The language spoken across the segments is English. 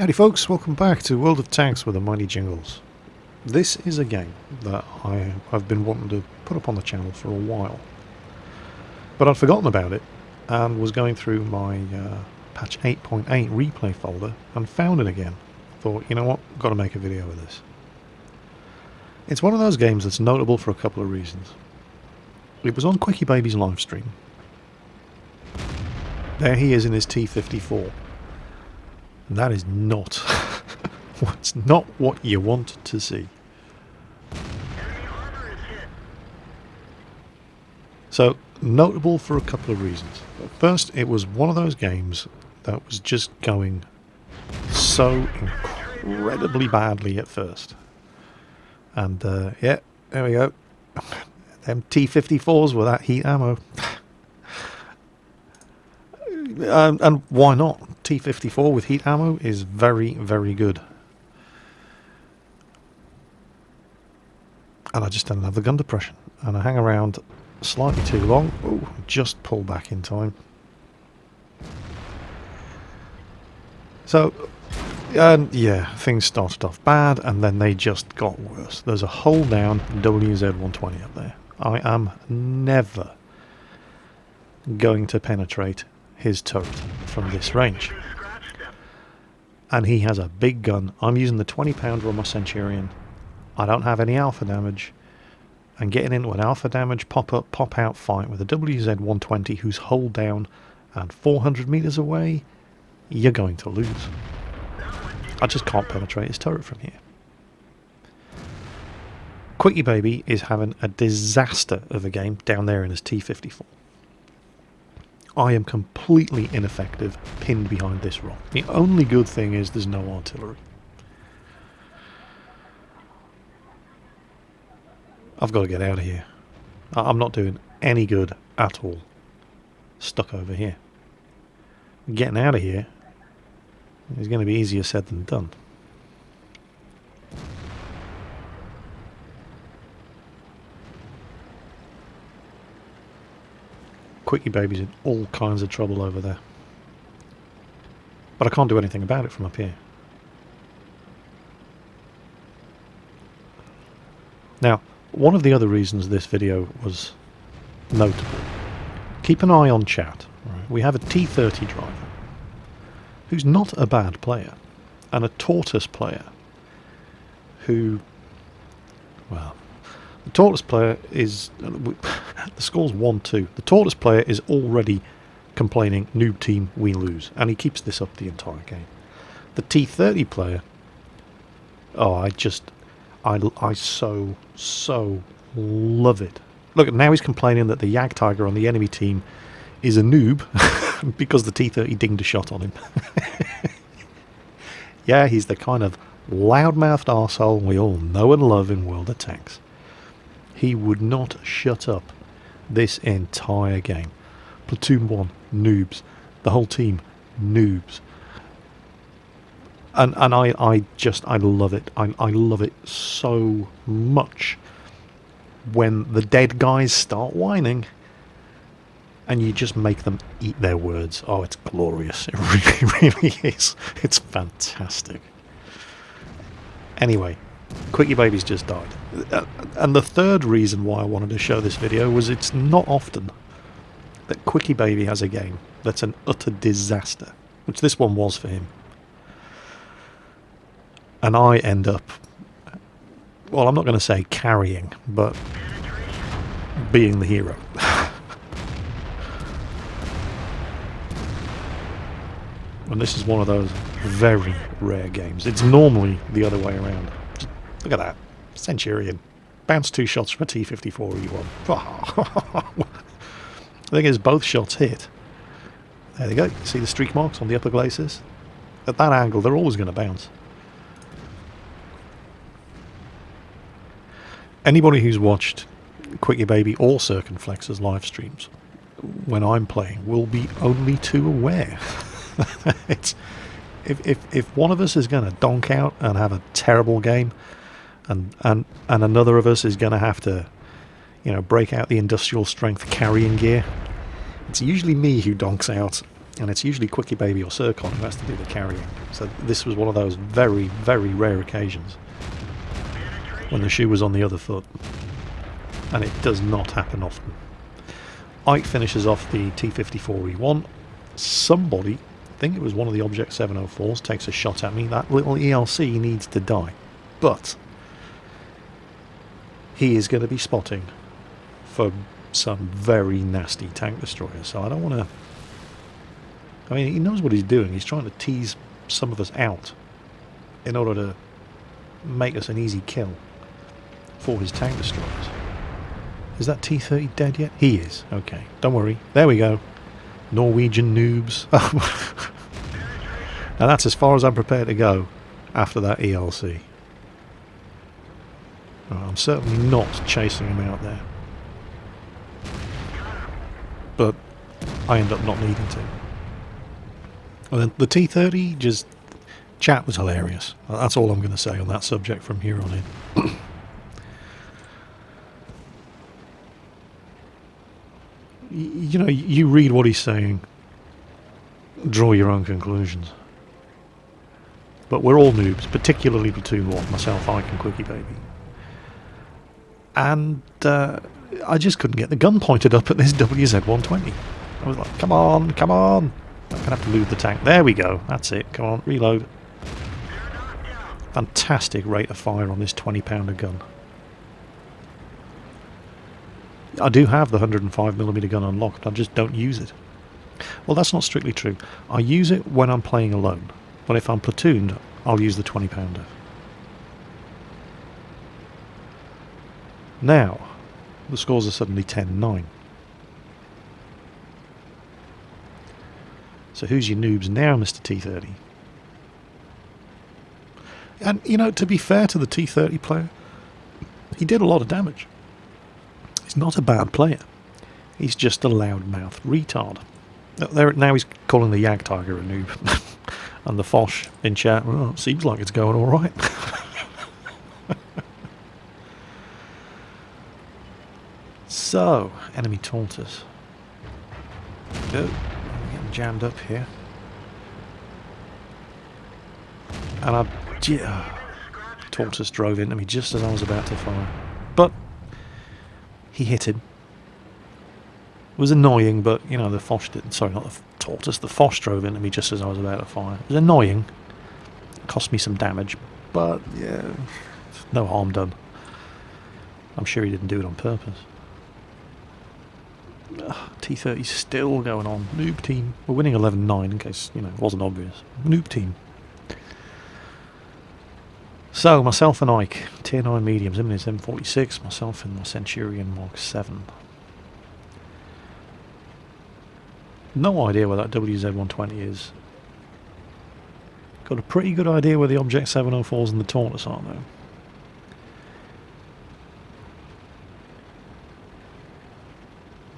Howdy folks, welcome back to World of Tanks with the mighty Jingles. This is a game that I've been wanting to put up on the channel for a while. But I'd forgotten about it and was going through my patch 8.8 replay folder and found it again. Thought, you know what, got to make a video of this. It's one of those games that's notable for a couple of reasons. It was on Quickybaby's live stream. There he is in his T-54. And that is not what's not what you want to see. So, notable for a couple of reasons. First, it was one of those games that was just going so incredibly badly at first. And yeah, there we go. Them T-54s with that heat ammo. And why not? T-54 with heat ammo is very, very good. And I just don't have the gun depression. And I hang around slightly too long. Ooh, just pull back in time. So, yeah, things started off bad and then they just got worse. There's a hold down WZ-120 up there. I am never going to penetrate his turret from this range. And he has a big gun. I'm using the 20-pounder on my Centurion. I don't have any alpha damage. And getting into an alpha damage pop-up, pop-out fight with a WZ-120 who's hold down and 400 meters away, you're going to lose. I just can't penetrate his turret from here. Quickybaby is having a disaster of a game down there in his T-54. I am completely ineffective, pinned behind this rock. The only good thing is there's no artillery. I've got to get out of here. I'm not doing any good at all. Stuck over here. Getting out of here is going to be easier said than done. Quickybaby's in all kinds of trouble over there. But I can't do anything about it from up here. Now, one of the other reasons this video was notable. Keep an eye on chat. Right? We have a T-30 driver who's not a bad player, and a Tortoise player who, well, the Tortoise player is, the score's 1-2. The Tortoise player is already complaining, noob team, we lose. And he keeps this up the entire game. The T-30 player, oh, I so love it. Look, now he's complaining that the Yag Tiger on the enemy team is a noob because the T-30 dinged a shot on him. Yeah, he's the kind of loudmouthed arsehole we all know and love in World of Tanks. He would not shut up this entire game. Platoon 1, noobs. The whole team, noobs. And I love it. I love it so much when the dead guys start whining and you just make them eat their words. Oh, it's glorious. It really, really is. It's fantastic. Anyway, Quickybaby's just died. And the third reason why I wanted to show this video was it's not often that Quickybaby has a game that's an utter disaster, which this one was for him. And I end up, well, I'm not going to say carrying, but being the hero. And this is one of those very rare games. It's normally the other way around. Look at that. Centurion. Bounced 2 shots from a T-54 you won. The thing is, both shots hit. There they go. You see the streak marks on the upper glacis? At that angle, they're always going to bounce. Anybody who's watched Quickybaby or Circonflexes live streams when I'm playing will be only too aware. It's if one of us is going to donk out and have a terrible game, and another of us is going to have to, you know, break out the industrial strength carrying gear, it's usually me who donks out And it's usually Quickybaby or Circon who has to do the carrying. So this was one of those very, very rare occasions when the shoe was on the other foot. And it does not happen often. Ike finishes off the T-54E1. Somebody, I think it was one of the Object 704s, takes a shot at me. That little ELC needs to die. But he is going to be spotting for some very nasty tank destroyers. So I don't want to... I mean, he knows what he's doing. He's trying to tease some of us out in order to make us an easy kill for his tank destroyers. Is that T-30 dead yet? He is. Okay, don't worry. There we go. Norwegian noobs. Now that's as far as I'm prepared to go after that ELC. I'm certainly not chasing him out there. But I end up not needing to. And the T-30, just... chat was hilarious. That's all I'm going to say on that subject from here on in. You know, you read what he's saying, draw your own conclusions. But we're all noobs, particularly Platoon 1, myself, Ike and Quickybaby. And I just couldn't get the gun pointed up at this WZ-120. I was like, come on, come on. I'm going to have to lose the tank. There we go, that's it. Come on, reload. Fantastic rate of fire on this 20-pounder gun. I do have the 105mm gun unlocked, I just don't use it. Well, that's not strictly true. I use it when I'm playing alone, but if I'm platooned, I'll use the 20-pounder. Now, the scores are suddenly 10-9. So who's your noobs now, Mr. T-30? And, you know, to be fair to the T-30 player, he did a lot of damage. He's not a bad player. He's just a loudmouth retard. Now he's calling the Yag Tiger a noob. And the Foch in chat, well, seems like it's going alright. So, enemy tortoise. Go. I'm getting jammed up here. And tortoise drove into me just as I was about to fire. But he hit him. It was annoying, but, you know, the Foch didn't... Sorry, not the tortoise. The Foch drove into me just as I was about to fire. It was annoying. It cost me some damage. But, yeah, no harm done. I'm sure he didn't do it on purpose. T-30's still going on. Noob team. We're winning 11-9, in case, you know, it wasn't obvious. Noob team. So, myself and Ike, tier 9 mediums, him in his M46, myself in my Centurion Mark 7. No idea where that WZ-120 is. Got a pretty good idea where the Object 704s and the Tortoise are, though.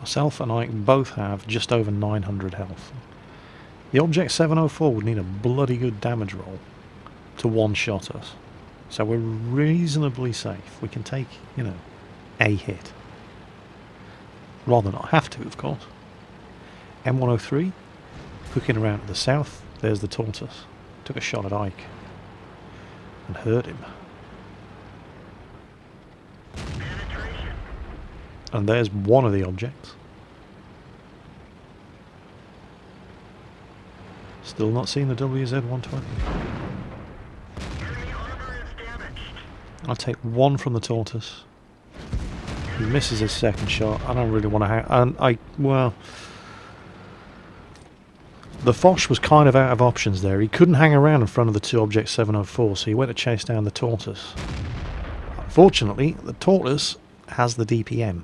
Myself and Ike both have just over 900 health. The Object 704 would need a bloody good damage roll to one-shot us. So we're reasonably safe. We can take, you know, a hit. Rather not have to, of course. M103, hooking around to the south, there's the Tortoise. Took a shot at Ike and hurt him. And there's one of the objects. Still not seeing the WZ-120. I'll take one from the Tortoise. He misses his second shot. I don't really want to hang... And well... The Foch was kind of out of options there. He couldn't hang around in front of the two Object 704, so he went to chase down the Tortoise. Unfortunately, the Tortoise has the DPM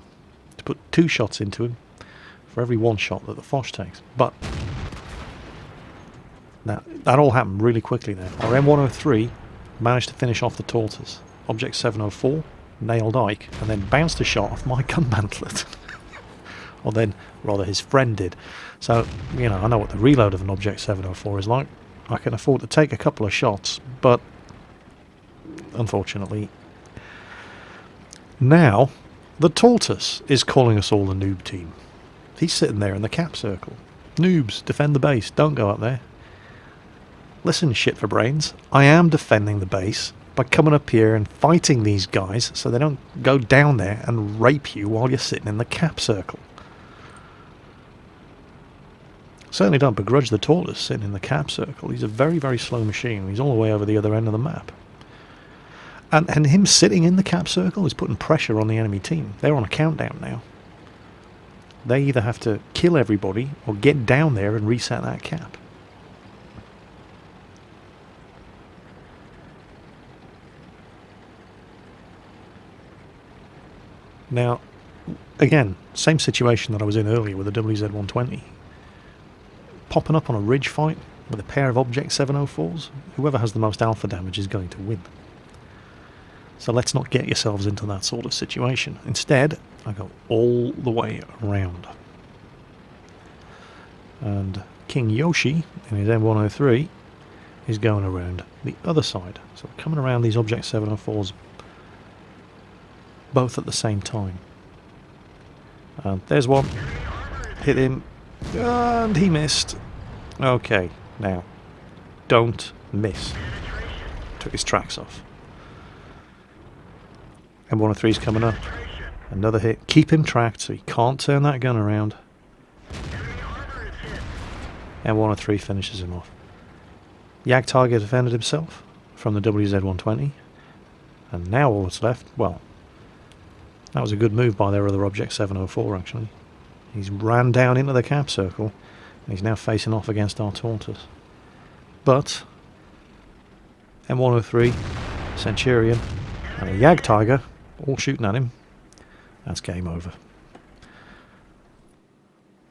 to put 2 shots into him for every 1 shot that the Foch takes. But now that all happened really quickly there. Our M103 managed to finish off the Tortoise. Object 704 nailed Ike and then bounced a shot off my gun mantlet. Or then, rather, his friend did. So, you know, I know what the reload of an Object 704 is like. I can afford to take a couple of shots, but unfortunately, now the Tortoise is calling us all a noob team. He's sitting there in the cap circle. Noobs, defend the base. Don't go up there. Listen, shit for brains. I am defending the base by coming up here and fighting these guys so they don't go down there and rape you while you're sitting in the cap circle. Certainly don't begrudge the tortoise sitting in the cap circle. He's a very, very slow machine. He's all the way over the other end of the map. And him sitting in the cap circle is putting pressure on the enemy team. They're on a countdown now. They either have to kill everybody or get down there and reset that cap. Now, again, same situation that I was in earlier with the WZ-120. Popping up on a ridge fight with a pair of Object 704s, whoever has the most alpha damage is going to win. So let's not get yourselves into that sort of situation. Instead, I go all the way around. And King Yoshi, in his M103, is going around the other side. So we're coming around these Object 704s both at the same time. And there's one. Hit him. And he missed. Okay, now. Don't miss. Took his tracks off. M103's coming up. Another hit. Keep him tracked so he can't turn that gun around. M103 finishes him off. Yag Tiger defended himself from the WZ-120. And now all that's left, well, that was a good move by their other Object 704 actually. He's ran down into the cap circle and he's now facing off against our Tortoise. But M103, Centurion and a Yag Tiger all shooting at him. That's game over.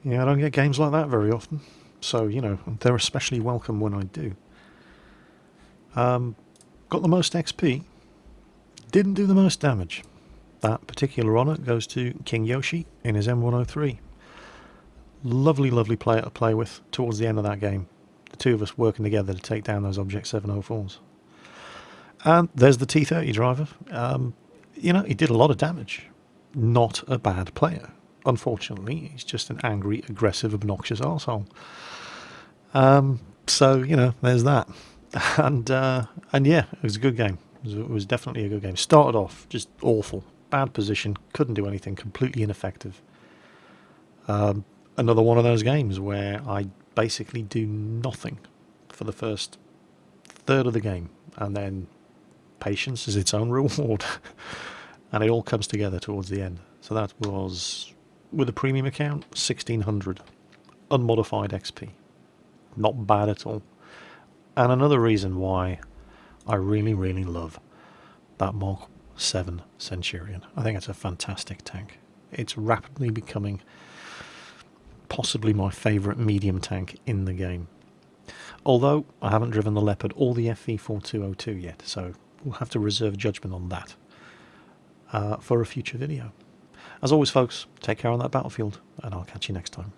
Yeah, I don't get games like that very often. So, you know, they're especially welcome when I do. Got the most XP. Didn't do the most damage. That particular honour goes to King Yoshi in his M103. Lovely, lovely player to play with towards the end of that game. The two of us working together to take down those Object 704s. And there's the T30 driver. You know, he did a lot of damage. Not a bad player. Unfortunately, he's just an angry, aggressive, obnoxious arsehole. So, you know, there's that. And yeah, it was a good game. It was definitely a good game. Started off just awful. Bad position. Couldn't do anything. Completely ineffective. Another one of those games where I basically do nothing for the first third of the game. And then patience is its own reward. And it all comes together towards the end. So that was, with a premium account, 1600. Unmodified XP. Not bad at all. And another reason why I really, really love that Mark 7 Centurion. I think it's a fantastic tank. It's rapidly becoming possibly my favourite medium tank in the game. Although I haven't driven the Leopard or the FV4202 yet, so we'll have to reserve judgment on that for a future video. As always, folks, take care on that battlefield, and I'll catch you next time.